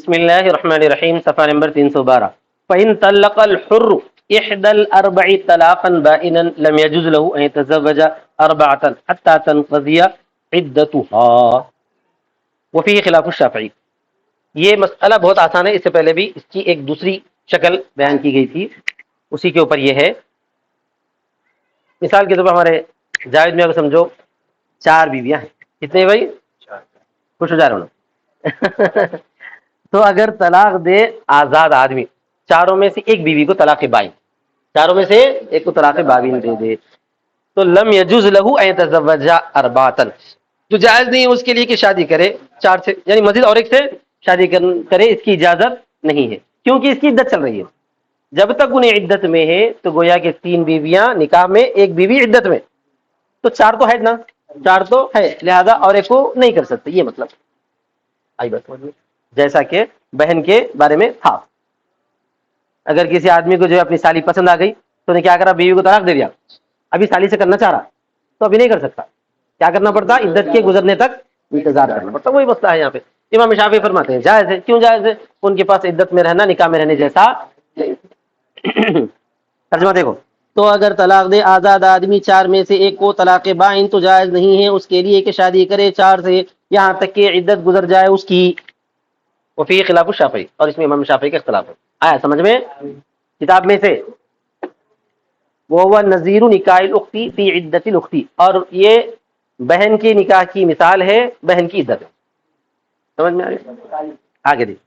بسم اللہ الرحمن الرحیم، صفحہ نمبر 312. فإن طلق الحر إحدى الأربع طلاقا بائنا لم يجوز له أن يتزوج أربعة حتى تنقضي عدتها وفيه خلاف الشافعی. یہ مسئلہ بہت آسان ہے، اس سے پہلے بھی اس کی ایک دوسری شکل بیان کی گئی تھی، اسی کے اوپر یہ ہے. مثال کے طور پر ہمارے جاوید میں اگر سمجھو 4 بیویاں ہیں. کتنے بھائی؟ خوش ہو جا رہے ہو تو اگر طلاق دے آزاد آدمی، چاروں میں سے ایک بیوی کو طلاق بائن، چاروں میں سے ایک کو طلاق بابین دے دے، تو لم یجوز لہ ان یتزوج اربعۃ، تو جائز نہیں ہے اس کے لیے کہ شادی کرے 4 سے، یعنی مزید اور ایک سے شادی کرے، اس کی اجازت نہیں ہے، کیونکہ اس کی عدت چل رہی ہے. جب تک انہیں عدت میں ہے تو گویا کہ 3 بیویاں نکاح میں، ایک بیوی عدت میں، تو 4 تو ہے نا، 4 تو ہے، لہذا اور ایک کو نہیں کر سکتے. یہ مطلب آئی بات سمجھ میں، جیسا کہ بہن کے بارے میں تھا. اگر کسی آدمی کو جو ہے اپنی سالی پسند آ گئی تو نے کیا کرا، بیوی کو طلاق دے دیا، ابھی سالی سے کرنا چاہ رہا تو ابھی نہیں کر سکتا، کیا کرنا پڑتا، عدت کے گزرنے تک انتظار کرنا پڑتا. وہی مسئلہ ہے یہاں پہ. امام شافعی فرماتے ہیں جائز ہے. کیوں جائز ہے؟ ان کے پاس عدت میں رہنا نکاح میں رہنے جیسا. ترجمہ دیکھو، تو اگر طلاق دے آزاد آدمی 4 میں سے ایک کو طلاق بائن تو جائز نہیں ہے اس کے لیے کہ شادی کرے 4 سے، یہاں تک کہ عدت گزر جائے اس کی. وفی خلاف الشافعی، اور اس میں امام شافعی کا اختلاف ہے. آیا سمجھ میں؟ کتاب میں سے وہ نظیر نکاح الاختی فی عدت الاختی، اور یہ بہن کی نکاح کی مثال ہے بہن کی عدت. سمجھ میں آ گئی؟ آگے دیکھ،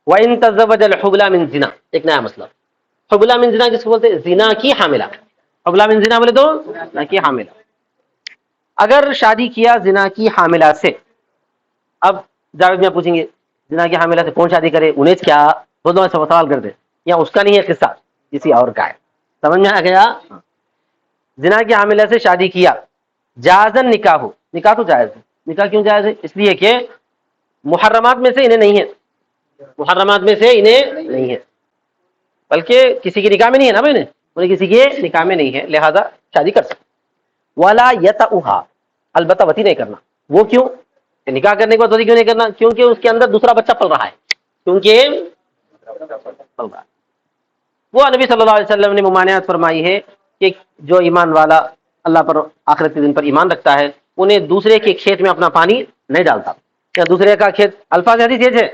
وَإِن تَزَوَّجَ الْحُبْلَى مِن زِنَا، ایک نیا مسئلہ. حبلہ من زنا کس کو بولتے ہیں؟ زنا کی حاملہ. حبلہ من زنا بولے تو زنا کی حاملہ. اگر شادی کیا زنا کی حاملہ سے، اب جاوید میں پوچھیں گے زنا کی حاملہ سے کون شادی کرے، انہیں کیا دونوں سوال کرتے ہیں، یا اس کا نہیں ہے قصہ، کسی اور کا ہے. سمجھ میں آ گیا؟ زنا کی حاملہ سے شادی کیا، جازن نکاح ہو، نکاح تو جائز ہے. نکاح کیوں جائز ہے؟ اس لیے کہ محرمات میں سے انہیں نہیں ہے، محرمات میں سے انہیں نہیں ہے، بلکہ کسی کی نکاح میں نہیں ہے نا بھائی، انہیں کسی کے نکاح میں نہیں ہے، لہذا شادی کر سکتے. ولا یتعھا، البتہ وتی نہیں کرنا. وہ کیوں؟ نکاح کرنے کے بعد وتی کیوں نہیں کرنا؟ کیونکہ اس کے اندر دوسرا بچہ پل رہا ہے، کیونکہ پل رہا ہے. وہ نبی صلی اللہ علیہ وسلم نے ممانعت فرمائی ہے کہ جو ایمان والا اللہ پر آخرت کے دن پر ایمان رکھتا ہے انہیں دوسرے کے کھیت میں اپنا پانی نہیں ڈالتا. یا دوسرے کا کھیت، الفاظ حدیث یہ ہے،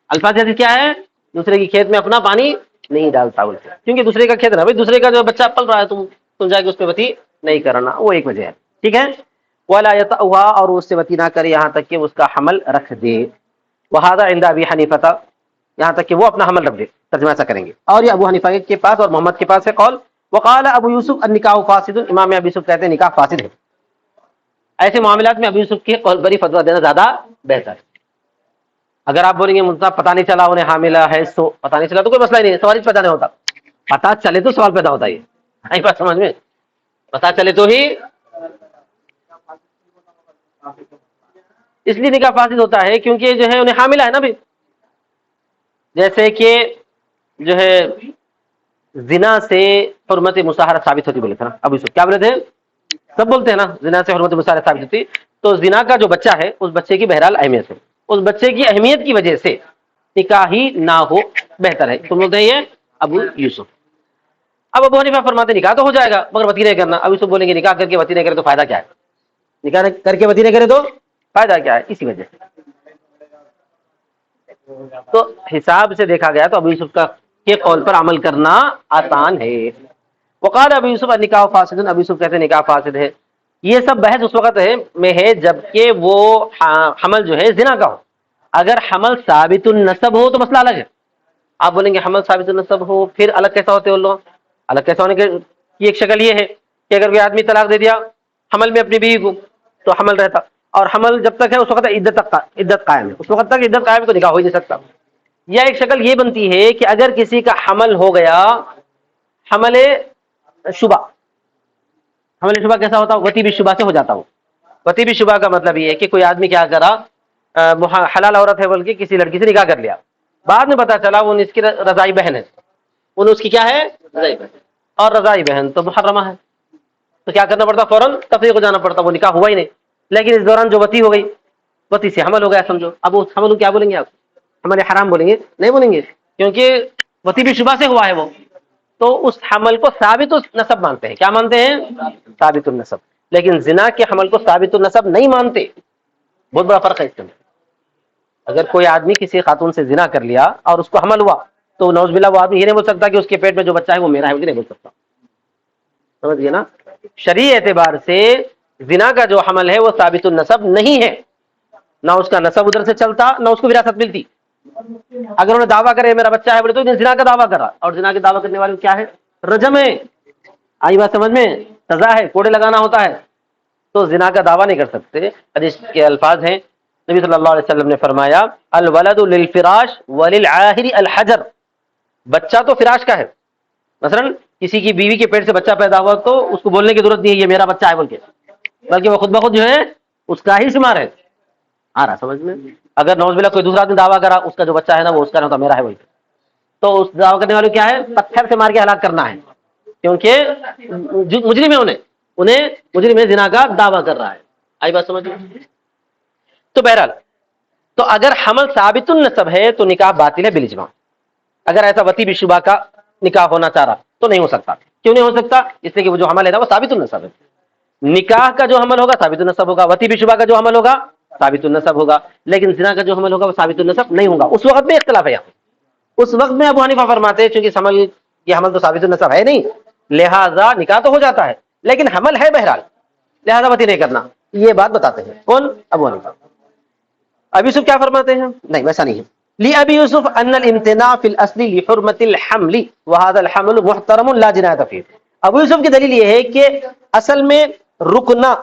الفاظ حدیث کیا ہے؟ دوسرے کی کھیت میں اپنا پانی نہیں ڈالتا، کیونکہ دوسرے کا کھیت ہے بھائی، دوسرے کا جو بچہ پل رہا ہے تم جا کے اس پہ وتی نہیں کرنا، وہ ایک وجہ ہے. ٹھیک ہے. ولا یتعھا، اور اس سے وتی نہ کرے یہاں تک کہ اس کا حمل رکھ دے. وہذا عند ابی حنیفہ، یہاں تک کہ وہ اپنا حمل رکھ دے. ترجمہ ایسا کریں گے. اور یہ ابو حنیفہ کے پاس اور محمد کے پاس ہے قول. وقال ابو یوسف النکاح فاسد، امام ابو یوسف کہتے ہیں نکاح فاسد ہے. ایسے معاملات میں ابو یوسف کے قول پر ہی فتویٰ دینا زیادہ بہتر ہے. اگر آپ بولیں گے مطلب پتہ نہیں چلا انہیں حاملہ ہے، تو پتہ نہیں چلا تو کوئی مسئلہ ہی نہیں ہے، سوال ہی پیدا نہیں ہوتا. پتہ چلے تو سوال پیدا ہوتا ہے. یہ بات سمجھ میں؟ پتہ چلے تو ہی، اس لیے نکاح فاسد ہوتا ہے کیونکہ جو ہے انہیں حاملہ ہے نا بھی. جیسے کہ جو ہے زنا سے حرمت مصاہرت ثابت ہوتی، بولے تھے نا ابو یوسف، کیا بولے تھے؟ سب بولتے ہیں نا زنا سے حرمت مصاہرت ثابت ہوتی. تو زنا کا جو بچہ ہے اس بچے کی بہرحال اہمیت ہے، اس بچے کی اہمیت کی وجہ سے نکاح ہی نہ ہو بہتر ہے. تم بولتے ہیں یہ ابو یوسف. اب ابو حنیفہ فرماتے نکاح تو ہو جائے گا مگر وتی نہیں کرنا. ابو یوسف بولیں گے نکاح کر کے وتی نہیں کرے تو فائدہ کیا ہے؟ نکاح کر کے وتی نہیں کرے تو فائدہ کیا ہے؟ اسی وجہ سے تو حساب سے دیکھا گیا تو ابو یوسف کا کے قول پر عمل کرنا آسان ہے. وقال ابو یوسف النکاح فاسد، ابو یوسف کہتے ہیں نکاح فاسد ہے. یہ سب بحث اس وقت ہے میں ہے جبکہ وہ حمل جو ہے زنا کا ہو. اگر حمل ثابت النسب ہو تو مسئلہ الگ ہے. آپ بولیں گے حمل ثابت النسب ہو پھر الگ کیسا ہوتے ہیں لوگ؟ الگ کیسا ہونے کی ایک شکل یہ ہے کہ اگر کوئی آدمی طلاق دے دیا حمل میں اپنی بیوی کو تو حمل رہتا، اور حمل جب تک ہے اس وقت عدت قائم ہے، اس وقت تک عدت قائم ہے تو نکاح ہو ہی نہیں سکتا. یا ایک شکل یہ بنتی ہے کہ اگر کسی کا حمل ہو گیا، حمل شبہ، حمل شبہ کیسا ہوتا ہے؟ وتی بھی شبہ سے ہو جاتا ہو. وتی بھی شبہ کا مطلب یہ ہے کہ کوئی آدمی کیا کرا، حلال عورت ہے بلکہ کسی لڑکی سے نکاح کر لیا، بعد میں پتا چلا وہ اس کی رضائی بہن ہے، اس کی کیا ہے؟ رضائی بہن. اور رضائی بہن تو محرمہ ہے، تو کیا کرنا پڑتا؟ فوراً تفریق ہو جانا پڑتا، وہ نکاح ہوا ہی نہیں. لیکن اس دوران جو وتی ہو گئی، وتی سے حمل ہو گیا سمجھو. اب اس حمل کو کیا بولیں گے آپ؟ حمل حرام بولیں گے؟ نہیں بولیں گے، کیونکہ وتی بھی شبہ سے ہوا ہے وہ، تو اس حمل کو ثابت النسب مانتے ہیں. کیا مانتے ہیں؟ ثابت النسب. لیکن زنا کے حمل کو ثابت النسب نہیں مانتے. بہت بڑا فرق ہے اس میں. اگر کوئی آدمی کسی خاتون سے زنا کر لیا اور اس کو حمل ہوا تو نعوذ باللہ وہ آدمی یہ نہیں بول سکتا کہ اس کے پیٹ میں جو بچہ ہے وہ میرا ہے، مجھے نہیں بول سکتا. سمجھ گئے نا؟ شرعی اعتبار سے زنا کا جو حمل ہے وہ ثابت النسب نہیں ہے، نہ اس کا نسب ادھر سے چلتا نہ اس کو وراثت ملتی. اگر انہیں دعویٰ کرے میرا بچہ ہے بولے تو انہیں زنا کا دعویٰ کرا، اور زنا کے دعویٰ کرنے والے کیا ہے؟ رجم ہے. آئی بات سمجھ میں؟ سزا ہے، کوڑے لگانا ہوتا ہے. تو زنا کا دعویٰ نہیں کر سکتے. حدیث کے الفاظ ہیں، نبی صلی اللہ علیہ وسلم نے فرمایا الولد للفراش وللعاہر الحجر. بچہ تو فراش کا ہے. مثلا کسی کی بیوی کے پیٹ سے بچہ پیدا ہوا تو اس کو بولنے کی ضرورت نہیں ہے یہ میرا بچہ ہے بول کے، بلکہ وہ خود بخود جو ہے اس کا ہی شمار ہے. آ رہا سمجھ میں؟ اگر نوز باللہ کوئی دوسرا آدمی دعویٰ کرا اس کا جو بچہ ہے نا وہ اس کا نہ میرا ہے وہی، تو اس دعویٰ کرنے والے کیا ہے؟ پتھر سے مار کے ہلاک کرنا ہے، کیونکہ مجرم ہے، انہیں مجرم زنا کا دعویٰ کر رہا ہے. آئی بات سمجھ میں؟ تو بہرحال تو اگر حمل ثابت النسب ہے تو نکاح باطل ہے بالاجماع. اگر ایسا وتی بھی شبہ کا نکاح ہونا چاہ رہا تو نہیں ہو سکتا. کیوں نہیں ہو سکتا؟ اس لیے کہ وہ جو حمل ہے نا وہ ثابت النسب ہے. نکاح کا جو حمل ہوگا ثابت النسب ہوگا، وتی بھی شبہ کا جو حمل ہوگا ثابت النسب ہوگا، لیکن زنا کا جو حمل ہوگا وہ ثابت النسب نہیں ہوگا. اس وقت میں اختلاف ہے. اس وقت میں ابو حنیفہ فرماتے ہیں چونکہ حمل تو ثابت النسب ہے نہیں، لہذا نکاح تو ہو جاتا ہے لیکن حمل ہے بہرحال، لہذا وتی نہیں کرنا. یہ بات بتاتے ہیں کون؟ ابو حنیفہ. ابی یوسف کیا فرماتے ہیں؟ نہیں ویسا نہیں ہے. لأبي يوسف أن الامتناع في الأصل لحرمة الحمل وهذا الحمل محترم لا جناية فيه. ابو یوسف کی دلیل یہ ہے کہ اصل میں رکنا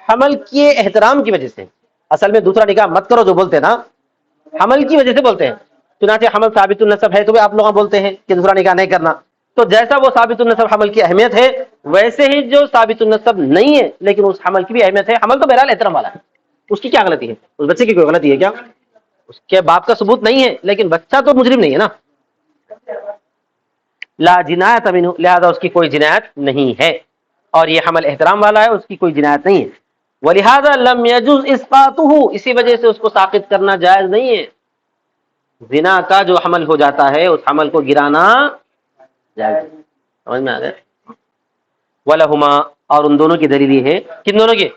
حمل کے احترام کی وجہ سے، اصل میں دوسرا نکاح مت کرو جو بولتے ہیں نا حمل کی وجہ سے بولتے ہیں. چنانچہ حمل ثابت النسب ہے تو آپ لوگ بولتے ہیں کہ دوسرا نکاح نہیں کرنا. تو جیسا وہ ثابت النسب حمل کی اہمیت ہے ویسے ہی جو ثابت النسب نہیں ہے لیکن اس حمل کی بھی اہمیت ہے. حمل تو بہرحال احترام والا ہے، اس کی کیا غلطی ہے؟ اس بچے کی کوئی غلطی ہے کیا؟ اس کے باپ کا ثبوت نہیں ہے لیکن بچہ تو مجرم نہیں ہے نا. لا جنایت منہ، لہذا اس کی کوئی جنایت نہیں ہے، اور یہ حمل احترام والا ہے، اس کی کوئی جنایت نہیں ہے. ولہذا لم يجوز اسقاطه، اسی وجہ سے اس کو ساقط کرنا جائز نہیں ہے. زنا کا جو حمل ہو جاتا ہے اس حمل کو گرانا جائز ہے. سمجھ میں آ گیا؟ ولہما، اور ان دونوں کی دلیل یہ ہے، کن دونوں کی؟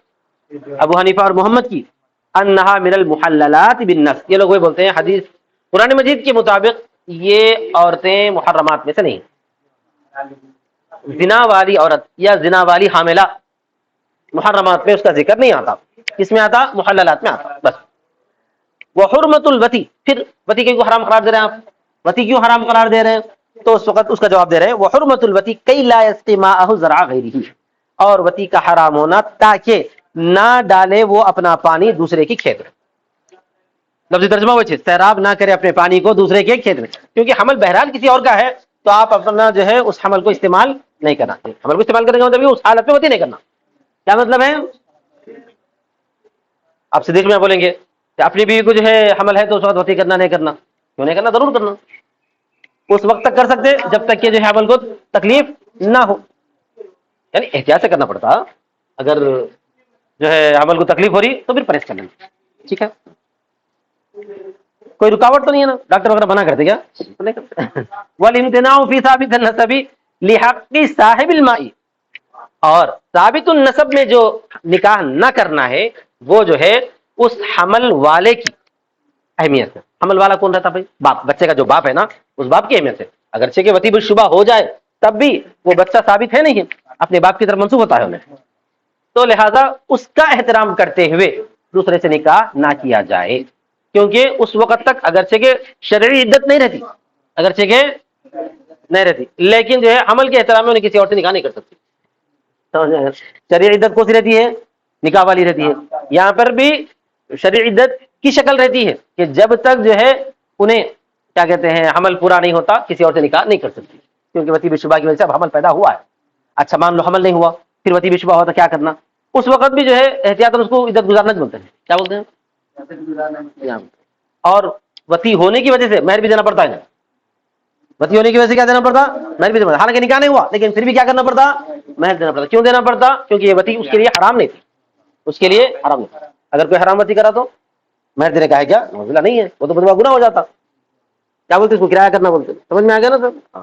ابو حنیفہ اور محمد کی، انہا من المحللات بالنص. یہ لوگ وہی بولتے ہیں حدیث قرآن مجید کے مطابق یہ عورتیں محرمات میں سے نہیں. زنا والی عورت یا زنا والی حاملہ محرمات میں اس کا ذکر نہیں آتا. کس میں آتا؟ محللات میں آتا بس. وحرمت الوتی، پھر وتی کیوں حرام قرار دے رہے ہیں آپ؟ وتی کیوں حرام قرار دے رہے ہیں؟ تو اس وقت اس کا جواب دے رہے ہیں وحرمت الوتی کئی لا یسقی ماءہ زرع غیرہ، اور وتی کا حرام ہونا تاکہ نہ ڈالے وہ اپنا پانی دوسرے کی کھیت میں. لفظی ترجمہ وہ چیز سیراب نہ کرے اپنے پانی کو دوسرے کے کھیت میں، کیونکہ حمل بہرحال کسی اور کا ہے تو آپ اپنا جو ہے اس حمل کو استعمال نہیں کرنا. حمل کو استعمال کرنے کا مطلب اس حالت میں وتی نہیں کرنا. کیا مطلب ہے؟ آپ صدیق میں بولیں گے کہ اپنی بیوی کو جو ہے حمل ہے تو اس وقت وتی کرنا نہیں کرنا؟ کیوں نہیں کرنا؟ ضرور کرنا. اس وقت تک کر سکتے جب تک کہ جو ہے حمل کو تکلیف نہ ہو، یعنی احتیاط سے کرنا پڑتا. اگر جو ہے حمل کو تکلیف ہو رہی تو پھر پرہیز کرنا. ٹھیک ہے، کوئی رکاوٹ تو نہیں ہے نا؟ ڈاکٹر وغیرہ منع کرتے کیا؟ نہیں کرتے. والامتناع فی ثابت النسب لحق صاحب الماء، اور ثابت النسب میں جو نکاح نہ کرنا ہے وہ جو ہے اس حمل والے کی اہمیت ہے. حمل والا کون رہتا بھائی؟ باپ. بچے کا جو باپ ہے نا اس باپ کی اہمیت ہے. اگرچہ کہ وتی بالشبہ ہو جائے تب بھی وہ بچہ ثابت ہے نہیں ہے، اپنے باپ کی طرف منسوب ہوتا ہے انہیں. تو لہذا اس کا احترام کرتے ہوئے دوسرے سے نکاح نہ کیا جائے، کیونکہ اس وقت تک اگرچہ کہ شرعی عدت نہیں رہتی، اگرچہ کہ نہیں رہتی، لیکن جو ہے عمل کے احترام میں انہیں کسی اور سے نکاح نہیں کر سکتی. شرعی عدت کون سی رہتی ہے؟ نکاح والی رہتی ہے. یہاں پر بھی شرعی عدت کی شکل رہتی ہے کہ جب تک جو ہے انہیں کیا کہتے ہیں حمل پورا نہیں ہوتا کسی اور سے نکاح نہیں کر سکتی، کیونکہ وتی بالشبہ کی وجہ سے اب حمل پیدا ہوا ہے. اچھا مان لو حمل نہیں ہوا، پھر وتی بالشبہ ہوا تو کیا کرنا؟ اس وقت بھی جو ہے احتیاطاً اس کو عدت گزارنا بولتے ہیں. کیا بولتے ہیں؟ اور وتی ہونے کی وجہ سے مہر بھی دینا پڑتا ہے. وتی ہونے کی وجہ سے کیا دینا پڑتا؟ مہر بھی دینا پڑتا. حالانکہ نکاح نہیں ہوا لیکن پھر بھی کیا کرنا پڑتا؟ مہر دینا پڑتا. کیوں دینا پڑتا؟ کیونکہ یہ وتی اس کے لیے حرام نہیں تھی، اس کے لیے حرام نہیں. اگر کوئی حرام وتی کرا تو مہر دینے کا ہے کیا؟ معاملہ نہیں ہے، وہ تو بڑا گناہ ہو جاتا. کیا بولتے اس کو کرایہ کرنا بولتے ہیں. سمجھ میں آ گیا نا سر.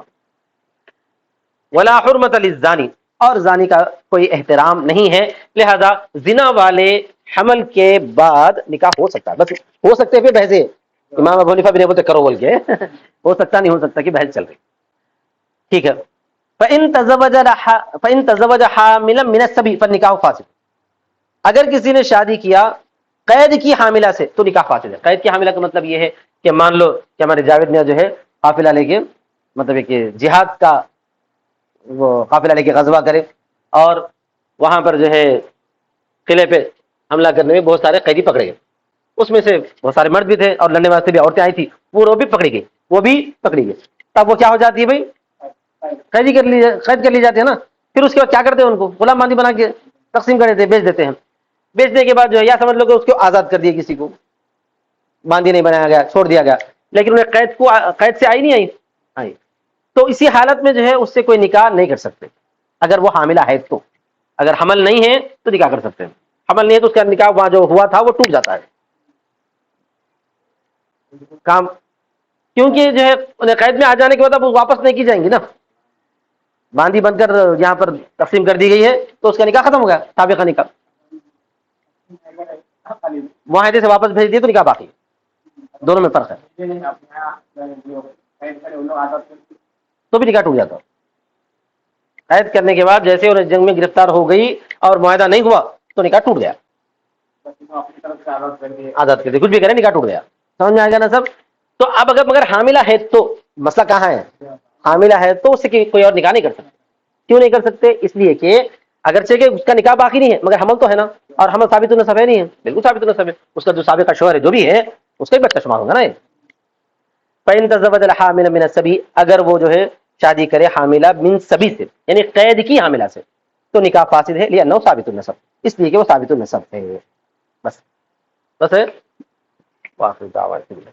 ولا حرمت للزانی, اور زانی کا کوئی احترام نہیں ہے, لہذا زنا والے حمل کے بعد نکاح ہو سکتا ہے, بس ہو سکتے پہ بحث ہے. امام ابو حنیفہ بھی نہیں بولتے کرو بول کے, ہو سکتا نہیں ہو سکتا کی بحث چل رہی. ٹھیک ہے. فَإِن تزوج حاملا من الصبي فالنکاح فاسد, اگر کسی نے شادی کیا قید کی حاملہ سے تو نکاح فاسد ہے. قید کی حاملہ کا مطلب یہ ہے کہ مان لو کہ ہمارے جاوید نے جو ہے قافلہ لے کے, مطلب ہے کہ جہاد کا وہ قافلہ لے کے غزوہ کرے, اور وہاں پر جو ہے قلعے پہ حملہ کرنے میں بہت سارے قیدی پکڑے گئے. اس میں سے بہت سارے مرد بھی تھے اور لڑنے واسطے بھی عورتیں آئی تھی, وہ بھی پکڑی گئی, وہ بھی پکڑی گئی. تب وہ کیا ہو جاتی ہے بھائی, قید کر لی جاتی ہے نا. پھر اس کے بعد کیا کرتے ہیں, ان کو غلام باندھی بنا کے تقسیم کر دیتے ہیں, بیچ دیتے ہیں. بیچنے کے بعد جو ہے یا سمجھ لو کہ اس کو آزاد کر دیا, کسی کو باندھی نہیں بنایا گیا, چھوڑ دیا گیا, لیکن انہیں قید سے آئی نہیں آئی. تو اسی حالت میں جو ہے اس سے کوئی نکاح نہیں کر سکتے اگر وہ حاملہ ہے تو. اگر حمل نہیں ہے تو نکاح کر سکتے ہیں, حمل نہیں ہے تو اس کا نکاح وہاں جو ہوا تھا وہ ٹوٹ جاتا ہے کام, کیونکہ جو ہے قید میں آ جانے کے بعد اب وہ واپس نہیں کی جائیں گی نا. باندھی بن کر یہاں پر تقسیم کر دی گئی ہے تو اس کا نکاح ختم ہو گیا, سابقہ نکاح. معاہدے سے واپس بھیج دیے تو نکاح باقی. دونوں میں فرق ہے, تو بھی نکاح ٹوٹ جاتا. قید کرنے کے بعد جیسے انہیں جنگ میں گرفتار ہو گئی اور معاہدہ نہیں ہوا تو نکاح ٹوٹ گیا. آزاد کر دی, کچھ بھی کرے نکاح ٹوٹ گیا. سمجھ میں آ گیا نا سب. تو اب اگر مگر حاملہ ہے تو مسئلہ کہاں ہے, حاملہ ہے تو اس سے کوئی اور نکاح نہیں کر سکتا. کیوں نہیں کر سکتے, اس لیے کہ اگرچہ کہ اس کا نکاح باقی نہیں ہے مگر حمل تو ہے نا, اور حمل ثابت النسب ہے نہیں ہے, بالکل ثابت النسب ہے. اس کا جو سابقہ شوہر ہے جو بھی ہے اس کا بھی بچہ شمار ہوگا نا. فَإِن تزوج الحامل من الصبي, اگر وہ جو ہے شادی کرے حاملہ من صبی سے, یعنی قید کی حاملہ سے, تو نکاح فاسد ہے, لأنه ثابت النسب, اس لیے کہ وہ ثابت النسب ہے. بس ہے. واخر دعوانا